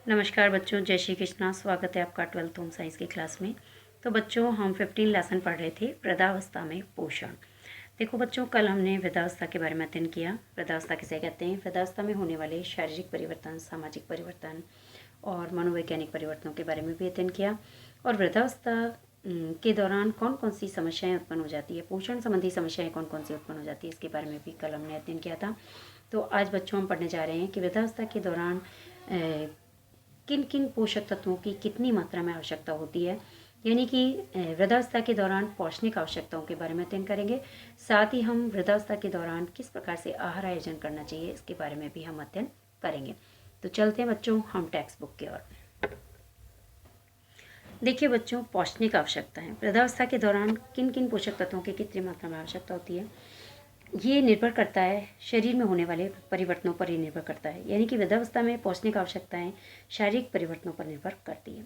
नमस्कार बच्चों, जय श्री कृष्णा। स्वागत है आपका 12th होम साइंस की क्लास में। तो बच्चों, हम 15 लेसन पढ़ रहे थे वृद्धावस्था में पोषण। देखो बच्चों, कल हमने वृद्धावस्था के बारे में अध्ययन किया। वृद्धावस्था किसे कहते हैं? वृद्धावस्था में होने वाले शारीरिक परिवर्तन, सामाजिक परिवर्तन और मनोवैज्ञानिक परिवर्तनों के बारे में भी अध्ययन किया। और वृद्धावस्था के दौरान कौन कौन सी समस्याएं उत्पन्न हो जाती है, पोषण संबंधी समस्याएं कौन कौन सी उत्पन्न हो जाती है, इसके बारे में भी कल हमने अध्ययन किया था। तो आज बच्चों हम पढ़ने जा रहे हैं कि वृद्धावस्था के दौरान किन किन पोषक तत्वों की कितनी मात्रा में आवश्यकता होती है, यानी कि वृद्धावस्था के दौरान पौष्टिक आवश्यकताओं के बारे में अध्ययन करेंगे। साथ ही हम वृद्धावस्था के दौरान किस प्रकार से आहार आयोजन करना चाहिए, इसके बारे में भी हम अध्ययन करेंगे। तो चलते हैं बच्चों हम टेक्स्ट बुक की ओर। देखिए बच्चों, पौष्टिक आवश्यकता है। वृद्धावस्था के दौरान किन किन पोषक तत्वों की कितनी मात्रा में आवश्यकता होती है, ये निर्भर करता है शरीर में होने वाले परिवर्तनों पर ही निर्भर करता है। यानी कि वृद्धावस्था में पौष्टिक आवश्यकताएं शारीरिक परिवर्तनों पर निर्भर करती है।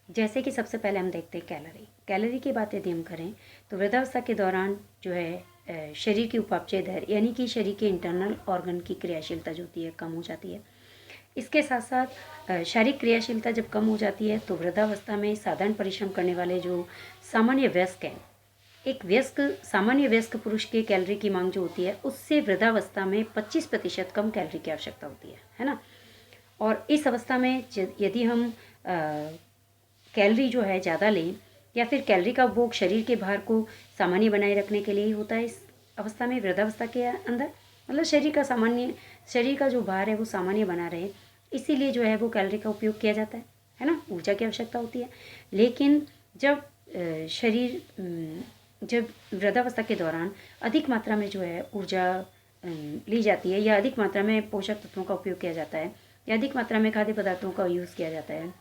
जैसे कि सबसे पहले हम देखते हैं कैलोरी की बात यदि हम करें तो वृद्धावस्था के दौरान जो है शरीर की उपापचय दर, यानी कि शरीर के इंटरनल ऑर्गन की क्रियाशीलता जो होती है कम हो जाती है। इसके साथ साथ शारीरिक क्रियाशीलता जब कम हो जाती है तो वृद्धावस्था में साधारण परिश्रम करने वाले जो सामान्य वयस्क हैं, सामान्य वयस्क पुरुष के कैलोरी की मांग जो होती है उससे वृद्धावस्था में 25% कम कैलोरी की आवश्यकता होती है ना। और इस अवस्था में यदि हम कैलोरी जो है ज़्यादा लें, या फिर कैलोरी का उपभोग शरीर के भार को सामान्य बनाए रखने के लिए ही होता है। इस अवस्था में वृद्धावस्था के अंदर मतलब शरीर का जो भार है वो सामान्य बना रहे, इसीलिए जो है वो कैलोरी का उपयोग किया जाता है ना। ऊर्जा की आवश्यकता होती है। लेकिन जब वृद्धावस्था के दौरान अधिक मात्रा में जो है ऊर्जा ली जाती है, या अधिक मात्रा में पोषक तत्वों का उपयोग किया जाता है, या अधिक मात्रा में खाद्य पदार्थों का यूज़ किया जाता है,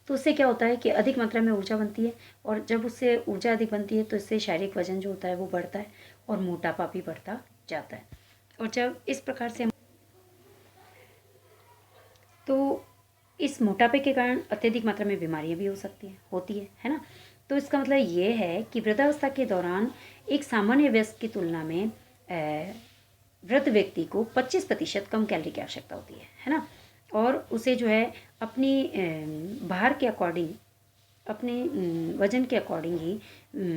तो उससे क्या होता है कि अधिक मात्रा में ऊर्जा बनती है। और जब उससे ऊर्जा अधिक बनती है तो इससे शारीरिक वजन जो होता है वो बढ़ता है और मोटापा भी बढ़ता जाता है। और जब इस प्रकार से तो इस मोटापे के कारण अत्यधिक मात्रा में बीमारियां भी होती है ना। तो इसका मतलब ये है कि वृद्धावस्था के दौरान एक सामान्य वयस्क की तुलना में वृद्ध व्यक्ति को 25% कम कैलोरी की आवश्यकता होती है ना। और उसे जो है अपनी भार के अकॉर्डिंग, अपने वजन के अकॉर्डिंग ही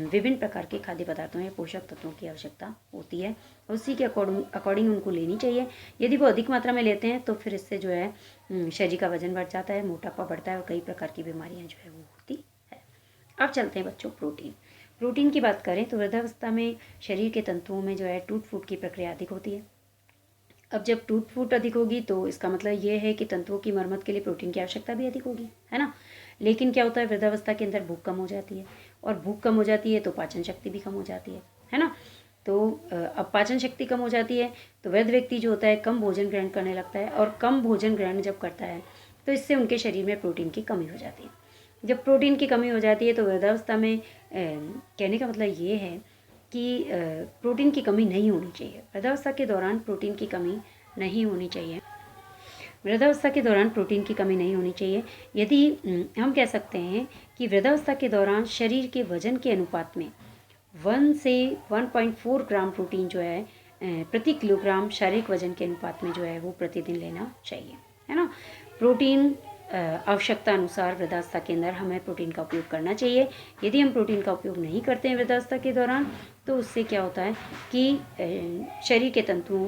विभिन्न प्रकार के खाद्य पदार्थों या पोषक तत्वों की आवश्यकता होती है। उसी के अकॉर्डिंग उनको लेनी चाहिए। यदि वो अधिक मात्रा में लेते हैं तो फिर इससे जो है शरीर का वजन बढ़ जाता है, मोटापा बढ़ता है और कई प्रकार की बीमारियां जो है वो होती है। अब चलते हैं बच्चों प्रोटीन की बात करें तो वृद्धावस्था में शरीर के तंतुओं में जो है टूट फूट की प्रक्रिया अधिक होती है। अब जब टूट फूट अधिक होगी तो इसका मतलब ये है कि तंतुओं की मरम्मत के लिए प्रोटीन की आवश्यकता भी अधिक होगी, है ना। लेकिन क्या होता है, वृद्धावस्था के अंदर भूख कम हो जाती है, और भूख कम हो जाती है तो पाचन शक्ति भी कम हो जाती है ना। तो अब पाचन शक्ति कम हो जाती है तो वृद्ध व्यक्ति जो होता है कम भोजन ग्रहण करने लगता है, और कम भोजन ग्रहण जब करता है तो इससे उनके शरीर में प्रोटीन की कमी हो जाती है। जब प्रोटीन की कमी हो जाती है तो वृद्धावस्था में कहने का मतलब ये है कि प्रोटीन की कमी नहीं होनी चाहिए। वृद्धावस्था के दौरान प्रोटीन की कमी नहीं होनी चाहिए। वृद्धावस्था के दौरान प्रोटीन की कमी नहीं होनी चाहिए। यदि हम कह सकते हैं कि वृद्धावस्था के दौरान शरीर के वजन के अनुपात में 1 से 1.4 ग्राम प्रोटीन जो है प्रति किलोग्राम शारीरिक वजन के अनुपात में जो है वो प्रतिदिन लेना चाहिए, है ना। प्रोटीन आवश्यकता अनुसार वृद्धावस्था के अंदर हमें प्रोटीन का उपयोग करना चाहिए। यदि हम प्रोटीन का उपयोग नहीं करते हैं वृद्धावस्था के दौरान तो उससे क्या होता है कि शरीर के तंतुओं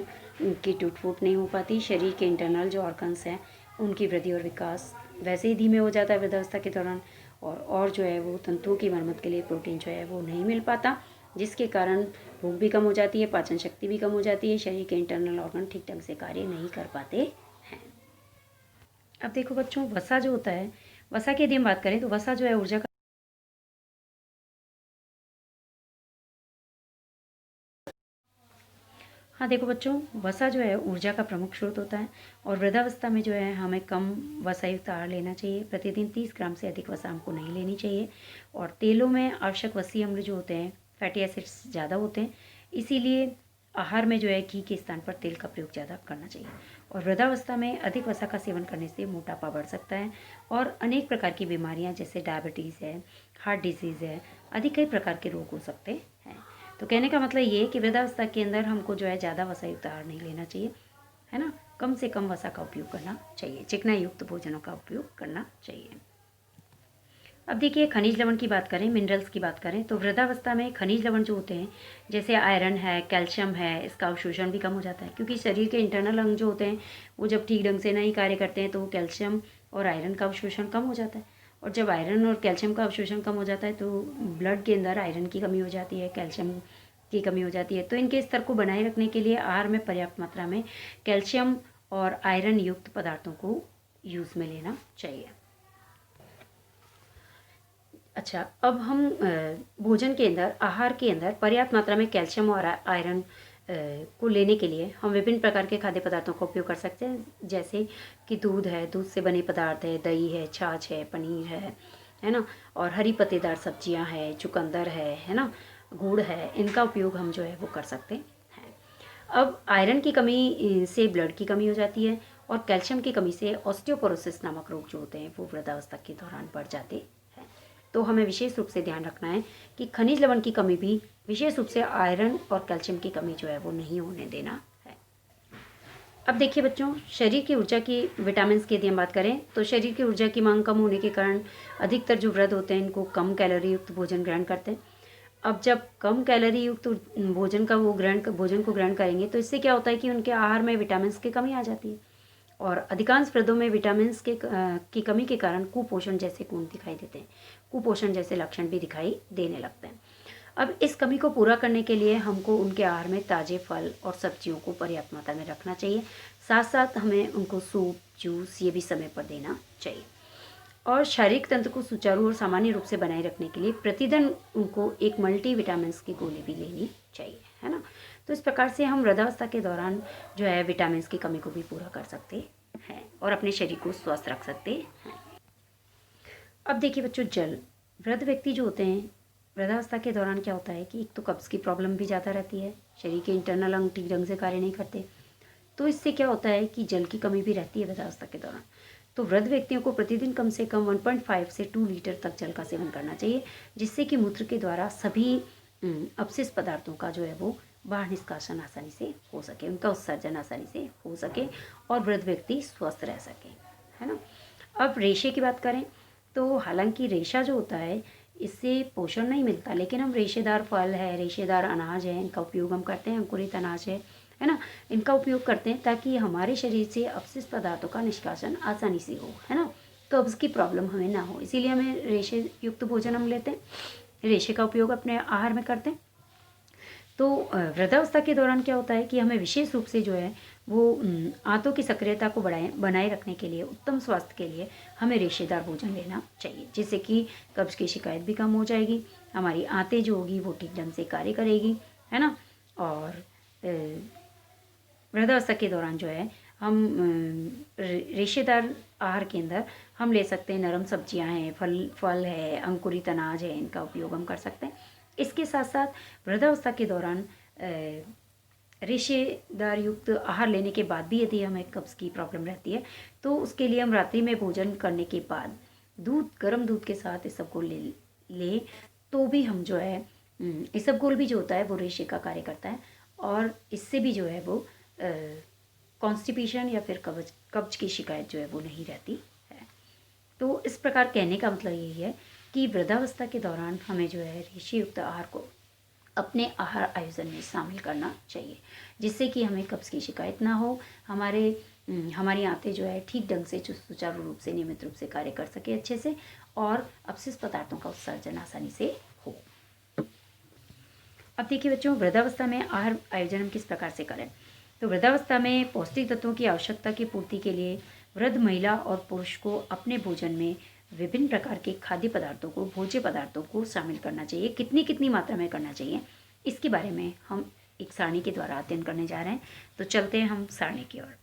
की टूट फूट नहीं हो पाती, शरीर के इंटरनल जो ऑर्गन्स हैं उनकी वृद्धि और विकास वैसे ही धीमे हो जाता है वृद्धावस्था के दौरान, और जो है वो तंतुओं की मरम्मत के लिए प्रोटीन जो है वो नहीं मिल पाता, जिसके कारण भूख भी कम हो जाती है, पाचन शक्ति भी कम हो जाती है, शरीर के इंटरनल ऑर्गन ठीक ढंग से कार्य नहीं कर पाते हैं। अब देखो बच्चों, वसा जो होता है, वसा की यदि हम बात करें तो वसा जो है ऊर्जा का हाँ देखो बच्चों, वसा जो है ऊर्जा का प्रमुख स्रोत होता है, और वृद्धावस्था में जो है हमें कम वसायुक्त आहार लेना चाहिए। प्रतिदिन 30 ग्राम से अधिक वसा हमको नहीं लेनी चाहिए। और तेलों में आवश्यक वसीय अम्ल जो होते हैं, फैटी एसिड्स ज़्यादा होते हैं, इसीलिए आहार में जो है घी के स्थान पर तेल का प्रयोग ज़्यादा करना चाहिए। और वृद्धावस्था में अधिक वसा का सेवन करने से मोटापा बढ़ सकता है, और अनेक प्रकार की बीमारियाँ जैसे डायबिटीज़ है, हार्ट डिजीज़ है, आदि कई प्रकार के रोग हो सकते हैं। तो कहने का मतलब ये है कि वृद्धावस्था के अंदर हमको जो है ज़्यादा वसायुक्त आहार नहीं लेना चाहिए, है ना। कम से कम वसा का उपयोग करना चाहिए, चिकनाई युक्त भोजनों का उपयोग करना चाहिए। अब देखिए खनिज लवण की बात करें, मिनरल्स की बात करें, तो वृद्धावस्था में खनिज लवण जो होते हैं जैसे आयरन है, कैल्शियम है, इसका अवशोषण भी कम हो जाता है, क्योंकि शरीर के इंटरनल अंग जो होते हैं वो जब ठीक ढंग से नहीं कार्य करते हैं तो कैल्शियम और आयरन का अवशोषण कम हो जाता है, और जब आयरन और कैल्शियम का अवशोषण कम हो जाता है तो ब्लड के अंदर आयरन की कमी हो जाती है, कैल्शियम की कमी हो जाती है। तो इनके स्तर को बनाए रखने के लिए आहार में पर्याप्त मात्रा में कैल्शियम और आयरन युक्त पदार्थों को यूज़ में लेना चाहिए। अच्छा, अब हम भोजन के अंदर, आहार के अंदर पर्याप्त मात्रा में कैल्शियम और आयरन को लेने के लिए हम विभिन्न प्रकार के खाद्य पदार्थों का उपयोग कर सकते हैं, जैसे कि दूध है, दूध से बने पदार्थ है, दही है, छाछ है, पनीर है ना, और हरी पत्तेदार सब्जियां हैं, चुकंदर है ना, गुड़ है, इनका उपयोग हम जो है वो कर सकते हैं। अब आयरन की कमी से ब्लड की कमी हो जाती है, और कैल्शियम की कमी से ऑस्टियोपोरोसिस नामक रोग जो होते हैं वो वृद्धावस्था के दौरान बढ़ जाते हैं। तो हमें विशेष रूप से ध्यान रखना है कि खनिज लवण की कमी भी, विशेष रूप से आयरन और कैल्शियम की कमी जो है वो नहीं होने देना है। अब देखिए बच्चों, शरीर की ऊर्जा की, विटामिन की यदि हम बात करें तो शरीर की ऊर्जा की मांग कम होने के कारण अधिकतर जो वृद्ध होते हैं इनको कम कैलोरी युक्त भोजन ग्रहण करते हैं। अब जब कम कैलोरी युक्त भोजन को ग्रहण करेंगे तो इससे क्या होता है कि उनके आहार में विटामिन की कमी आ जाती है, और अधिकांश वृद्धों में विटामिन की कमी के कारण कुपोषण जैसे गुण दिखाई देते हैं, कुपोषण जैसे लक्षण भी दिखाई देने लगते हैं। अब इस कमी को पूरा करने के लिए हमको उनके आहार में ताज़े फल और सब्जियों को पर्याप्त मात्रा में रखना चाहिए, साथ साथ हमें उनको सूप, जूस ये भी समय पर देना चाहिए, और शारीरिक तंत्र को सुचारू और सामान्य रूप से बनाए रखने के लिए प्रतिदिन उनको एक मल्टी विटामिन की गोली भी लेनी चाहिए, है ना। तो इस प्रकार से हम वृद्धावस्था के दौरान जो है विटामिन की कमी को भी पूरा कर सकते हैं और अपने शरीर को स्वस्थ रख सकते हैं। अब देखिए बच्चों, जल, वृद्ध व्यक्ति जो होते हैं वृद्धावस्था के दौरान क्या होता है कि एक तो कब्ज़ की प्रॉब्लम भी ज़्यादा रहती है, शरीर के इंटरनल अंग ठीक ढंग से कार्य नहीं करते, तो इससे क्या होता है कि जल की कमी भी रहती है वृद्धावस्था के दौरान। तो वृद्ध व्यक्तियों को प्रतिदिन कम से कम 1.5 से 2 लीटर तक जल का सेवन करना चाहिए, जिससे कि मूत्र के द्वारा सभी अपशिष्ट पदार्थों का जो है वो बाहर निष्कासन आसानी से हो सके, उनका उत्सर्जन आसानी से हो सके और वृद्ध व्यक्ति स्वस्थ रह सके, है ना। अब रेशे की बात करें तो हालांकि रेशा जो होता है इससे पोषण नहीं मिलता, लेकिन हम रेशेदार फल है, रेशेदार अनाज है, इनका उपयोग हम करते हैं, अंकुरित अनाज है ना, इनका उपयोग करते हैं ताकि हमारे शरीर से अपशिष्ट पदार्थों का निष्कासन आसानी से हो, है ना, कब्ज़ की प्रॉब्लम हमें ना हो, इसीलिए हमें रेशे युक्त भोजन हम लेते हैं, रेशे का उपयोग अपने आहार में करते हैं। तो वृद्धावस्था के दौरान क्या होता है कि हमें विशेष रूप से जो है वो आंतों की सक्रियता को बनाए रखने के लिए, उत्तम स्वास्थ्य के लिए हमें रेशेदार भोजन लेना चाहिए, जिससे कि कब्ज़ की शिकायत भी कम हो जाएगी, हमारी आंतें जो होगी वो ठीक ढंग से कार्य करेगी, है ना। और वृद्धावस्था के दौरान जो है हम रेशेदार आहार के अंदर हम ले सकते हैं, नरम सब्जियां हैं, फल है, अंकुरित अनाज है, इनका उपयोग हम कर सकते हैं। इसके साथ साथ वृद्धावस्था के दौरान रेशेदार युक्त आहार लेने के बाद भी यदि हमें कब्ज़ की प्रॉब्लम रहती है तो उसके लिए हम रात्रि में भोजन करने के बाद गर्म दूध के साथ इसबगोल ले तो भी हम जो है इसबगोल भी जो होता है वो रेशे का कार्य करता है, और इससे भी जो है वो कॉन्स्टिपेशन या फिर कब्ज की शिकायत जो है वो नहीं रहती है। तो इस प्रकार कहने का मतलब यही है कि वृद्धावस्था के दौरान हमें जो है रेशे युक्त आहार को अपने आहार आयोजन में शामिल करना चाहिए, जिससे कि हमें कब्ज़ की शिकायत ना हो, हमारी आंतें जो है ठीक ढंग से सुचारू रूप से, नियमित रूप से कार्य कर सके अच्छे से, और अपशिष्ट पदार्थों का उत्सर्जन आसानी से हो। अब देखिए बच्चों, वृद्धावस्था में आहार आयोजन हम किस प्रकार से करें। तो वृद्धावस्था में पौष्टिक तत्वों की आवश्यकता की पूर्ति के लिए वृद्ध महिला और पुरुष को अपने भोजन में विभिन्न प्रकार के खाद्य पदार्थों को, भोज्य पदार्थों को शामिल करना चाहिए। कितनी कितनी मात्रा में करना चाहिए, इसके बारे में हम एक सारणी के द्वारा अध्ययन करने जा रहे हैं। तो चलते हैं हम सारणी की ओर।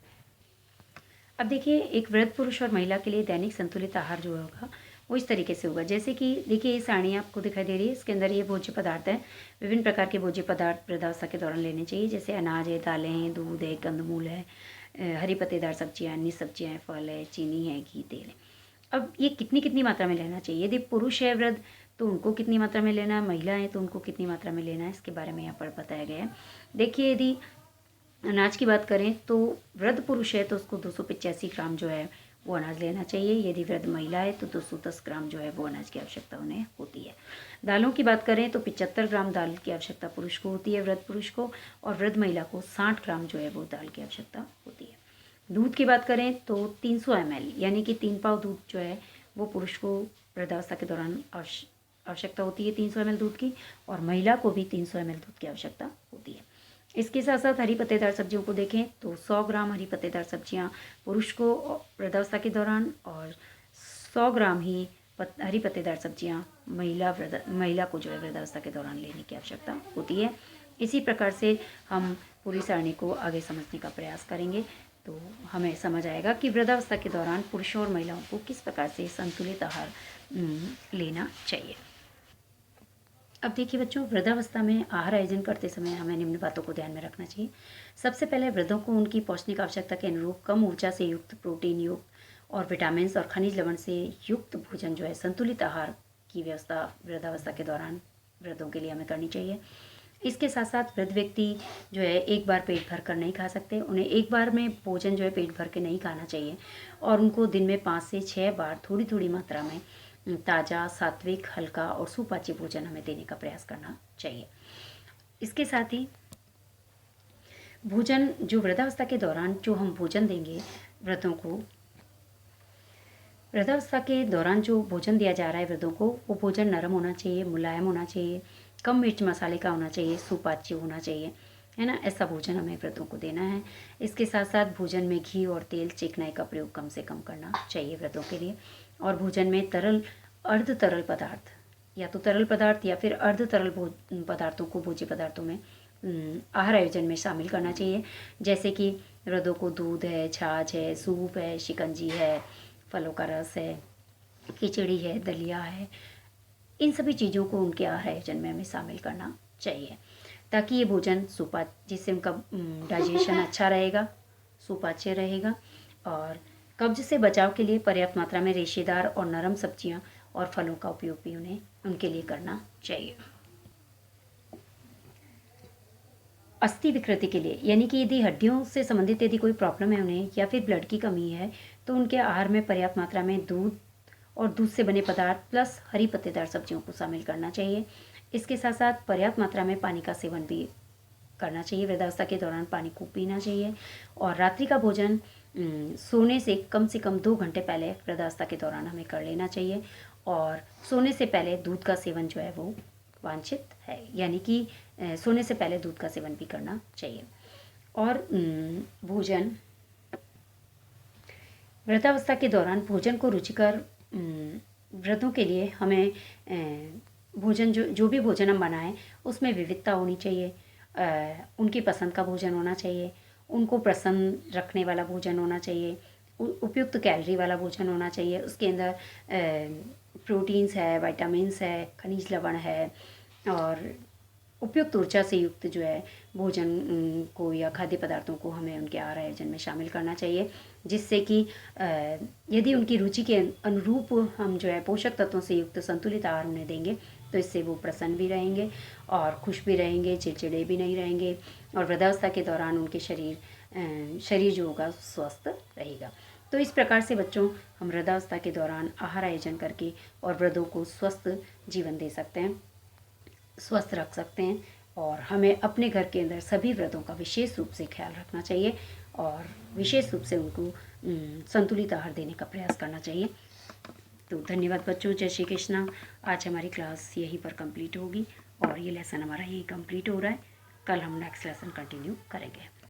अब देखिए, एक वृद्ध पुरुष और महिला के लिए दैनिक संतुलित आहार जो होगा वो इस तरीके से होगा, जैसे कि देखिए ये सारणी आपको दिखाई दे रही है, इसके अंदर ये भोज्य पदार्थ हैं। विभिन्न प्रकार के भोज्य पदार्थ वृद्धावस्था के दौरान लेने चाहिए, जैसे अनाज है, दालें हैं, दूध है, कंदमूल है, हरी पत्तेदार सब्जियाँ, अन्य सब्जियाँ हैं, फल है, चीनी है, घी, तेल है। अब ये कितनी कितनी मात्रा में लेना चाहिए, यदि पुरुष है वृद्ध तो उनको कितनी मात्रा में लेना है, महिला है तो उनको कितनी मात्रा में लेना है, इसके बारे में यहाँ पर बताया गया है। देखिए, यदि अनाज की बात करें तो वृद्ध पुरुष है तो उसको 285 ग्राम जो है वो अनाज लेना चाहिए। यदि वृद्ध महिला है तो 210 ग्राम जो है वो अनाज की आवश्यकता उन्हें होती है। दालों की बात करें तो 75 ग्राम दाल की आवश्यकता पुरुष को होती है, वृद्ध पुरुष को, और वृद्ध महिला को 60 ग्राम जो है वो दाल की आवश्यकता होती है। दूध की बात करें तो 300 ml यानी कि 3 पाव दूध जो है वो पुरुष को वृद्धावस्था के दौरान आवश्यकता होती है 300 ml दूध की, और महिला को भी 300 ml दूध की आवश्यकता होती है। इसके साथ साथ हरी पत्तेदार सब्जियों को देखें तो 100 ग्राम हरी पत्तेदार सब्जियां पुरुष को वृद्धावस्था के दौरान, और 100 ग्राम ही हरी पत्तेदार सब्जियां महिला को जो है वृद्धावस्था के दौरान लेने की आवश्यकता होती है। इसी प्रकार से हम पूरी सारणी को आगे समझने का प्रयास करेंगे तो हमें समझ आएगा कि वृद्धावस्था के दौरान पुरुषों और महिलाओं को किस प्रकार से संतुलित आहार लेना चाहिए। अब देखिए बच्चों, वृद्धावस्था में आहार आयोजन करते समय हमें निम्न बातों को ध्यान में रखना चाहिए। सबसे पहले वृद्धों को उनकी पौष्टिक आवश्यकता के अनुरूप कम ऊर्जा से युक्त, प्रोटीन युक्त और विटामिन और खनिज लवण से युक्त भोजन जो है, संतुलित आहार की व्यवस्था वृद्धावस्था के दौरान वृद्धों के लिए हमें करनी चाहिए। इसके साथ साथ वृद्ध व्यक्ति जो है एक बार पेट भर कर नहीं खा सकते। उन्हें एक बार में भोजन जो है पेट भर के नहीं खाना चाहिए, और उनको दिन में 5 से 6 बार थोड़ी थोड़ी मात्रा में ताज़ा, सात्विक, हल्का और सुपाच्य भोजन हमें देने का प्रयास करना चाहिए। इसके साथ ही भोजन जो वृद्धावस्था के दौरान जो हम भोजन देंगे वृद्धों को, वृद्धावस्था के दौरान जो भोजन दिया जा रहा है वृद्धों को, वो भोजन नरम होना चाहिए, मुलायम होना चाहिए, कम मिर्च मसाले का होना चाहिए, सुपाच्य होना चाहिए, है ना। ऐसा भोजन हमें वृद्धों को देना है। इसके साथ साथ भोजन में घी और तेल, चिकनाई का प्रयोग कम से कम करना चाहिए वृद्धों के लिए, और भोजन में तरल, अर्ध तरल पदार्थ, या तो तरल पदार्थ या फिर अर्ध तरल पदार्थों को भोज्य पदार्थों में आहार आयोजन में शामिल करना चाहिए। जैसे कि वृद्धों को दूध है, छाछ है, सूप है, शिकंजी है, फलों का रस है, खिचड़ी है, दलिया है, इन सभी चीज़ों को उनके आहार आयोजन में हमें शामिल करना चाहिए, ताकि ये भोजन जिससे उनका डाइजेशन अच्छा रहेगा, सुपाच्य रहेगा, और कब्ज से बचाव के लिए पर्याप्त मात्रा में रेशेदार और नरम सब्जियां और फलों का उपयोग भी उन्हें उनके लिए करना चाहिए। अस्थि विकृति के लिए, यानी कि यदि हड्डियों से संबंधित यदि कोई प्रॉब्लम है उन्हें, या फिर ब्लड की कमी है, तो उनके आहार में पर्याप्त मात्रा में दूध और दूध से बने पदार्थ प्लस हरी पत्तेदार सब्जियों को शामिल करना चाहिए। इसके साथ साथ पर्याप्त मात्रा में पानी का सेवन भी करना चाहिए। वृद्धावस्था के दौरान पानी खूब पीना चाहिए, और रात्रि का भोजन सोने से कम 2 घंटे पहले वृद्धावस्था के दौरान हमें कर लेना चाहिए, और सोने से पहले दूध का सेवन जो है वो वांछित है, यानी कि सोने से पहले दूध का सेवन भी करना चाहिए। और भोजन, वृद्धावस्था के दौरान भोजन को रुचिकर वृद्धों के लिए हमें भोजन जो भी भोजन हम बनाएं उसमें विविधता होनी चाहिए। उनकी पसंद का भोजन होना चाहिए, उनको प्रसन्न रखने वाला भोजन होना चाहिए, उपयुक्त कैलोरी वाला भोजन होना चाहिए। उसके अंदर प्रोटीन्स है, विटामिन्स है, खनिज लवण है, और उपयुक्त ऊर्जा से युक्त जो है भोजन को या खाद्य पदार्थों को हमें उनके आहार आयोजन में शामिल करना चाहिए, जिससे कि यदि उनकी रुचि के अनुरूप हम जो है पोषक तत्वों से युक्त संतुलित आहार उन्हें देंगे तो इससे वो प्रसन्न भी रहेंगे और खुश भी रहेंगे, चिड़चिड़े भी नहीं रहेंगे, और वृद्धावस्था के दौरान उनके शरीर जो होगा स्वस्थ रहेगा। तो इस प्रकार से बच्चों, हम वृद्धावस्था के दौरान आहार आयोजन करके और वृद्धों को स्वस्थ जीवन दे सकते हैं, स्वस्थ रख सकते हैं, और हमें अपने घर के अंदर सभी वृद्धों का विशेष रूप से ख्याल रखना चाहिए और विशेष रूप से उनको संतुलित आहार देने का प्रयास करना चाहिए। तो धन्यवाद बच्चों, जय श्री कृष्णा। आज हमारी क्लास यहीं पर कंप्लीट होगी और ये लेसन हमारा यहीं कंप्लीट हो रहा है। कल हम नेक्स्ट लेसन कंटिन्यू करेंगे।